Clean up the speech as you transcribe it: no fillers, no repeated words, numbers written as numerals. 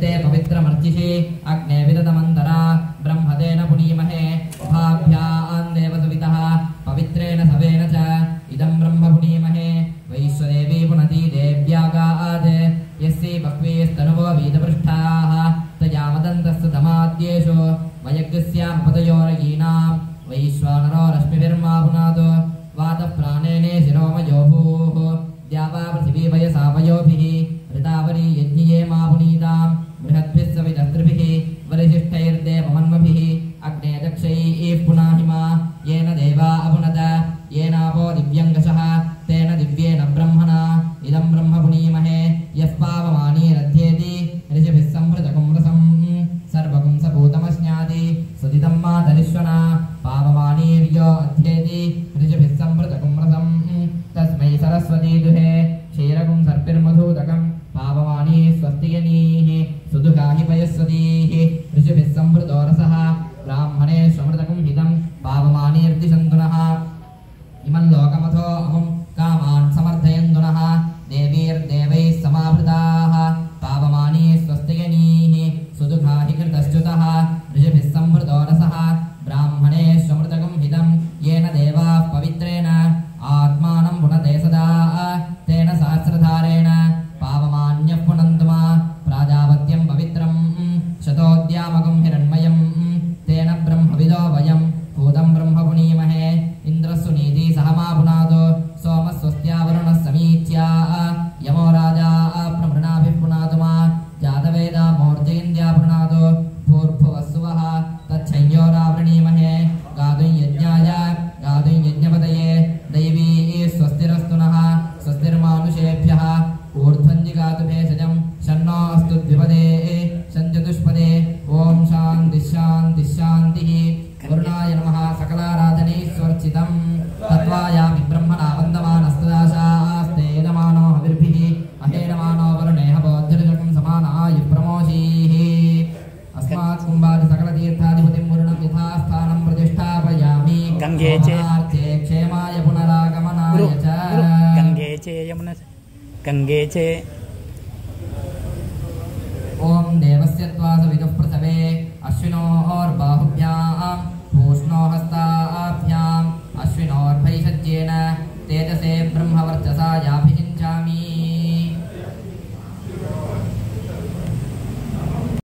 ते पवित्रमर्चिषि अग्ने विदतमन्तरा ब्रह्मदेन पुनीमहे भाभ्यां देवसुवितः पवित्रेण सवेन च इदं ब्रह्म पुनीमहे वैश्वदेवी पुनती देव्यागात् यस्यै बह्वीस्तनुवो वीतपृष्ठाः तयामदन्तस्तु तमाद्येषु वयज्ञस्यामपतयोरयीनां वैश्वानरो रश्मिभिर्मा पुनातो वातः प्राणेने शिरोमयो भूः द्यावा पृथिवी वयसा वयोभिः ऋतावरी यज्ञिये मा पुनीतां बृहद्भिः सवितस्त्रिभिः वरिशिष्ठैर्देवमन्मभिः अग्ने दक्षैः पुनाहिमा येन देवा अपुनत येनापो दिव्यङ्गशः तेन दिव्येन ब्रह्मणा इदं ब्रह्म पुनीमहे यः पावमानीरध्येति ऋषिभिः संवृतकुं रसं सर्वकुं सभूतमस्याति सुदितं मातरिश्वना पावमानीर्यो अध्येति ऋषिभिः संवृतकुं रसं तस्मै सरस्वती दुहे क्षीरकुं सर्पिर्मधूदकं पावमानी स्वस्तियनीः सुदुःखाहि पयस्वतीः ऋषिभिः संवृतो रसः ब्राह्मणे स्वमृतकुं हितं पावमानीर्दिशन्तुनः इमं लोकमथो अमुं कामान् समर्थयन्तुनः देवीर्देवैः समावृताः पावमानी स्वस्तियनीः सुदुःखाहि कृतश्च्युतः ऋषिभिः संवृतो रसः ब्राह्मणे स्वमृतकुं हितं येन देवाः पवित्रेण आत्मानं पुनते सदा तेन सहस्रधारेण पावमान्यः पुनन्तु मा प्राजापत्यं पवित्रं शतोद्यामकं हिरण्मयं तेन ब्रह्मविदो वयं भूतं ब्रह्म पुनीमहे इन्द्रस्सु नीति सह मा पुनातो सोमस्वस्त्या वरुणः समीच्या यमो राजा प्रमृणाभिः पुनातु मा जातवेदा मूर्जयिन्द्या पुनातो भूर्भुवस्सुवः तच्छंयोरावृणीमहे गातुं यज्ञाय गातुं यज्ञपतये दैवी स्वस्तिरस्तु नः स्वस्तिर्मानुषेभ्यः ऊर्ध्वञ्जिगातु भेषजं शन्नो अस्तु द्विपदे शञ्चतुष्पदे ॐ शान्तिः शान्तिः शान्तिः वरुणाय नमः सकलाराधनैस्वर्चितं तत्त्वायामि ब्रह्मणा वन्दमानस्तदाशास्ते यजमानो हविर्भिः अहेयमानो वरुणेह बोध्यर्जकं समानायुः प्रमोषीः अस्मात् कुम्भादि सकलतीर्थाधिपतिं वरुणं यथास्थानं प्रतिष्ठापयामि गंगे चे क्षेमाय पुनरागमनाय च गंगे चे यमुना गंगे चे ओम देवस्य त्वा सवितुः प्रसवे अश्विनोर्बाहुभ्यां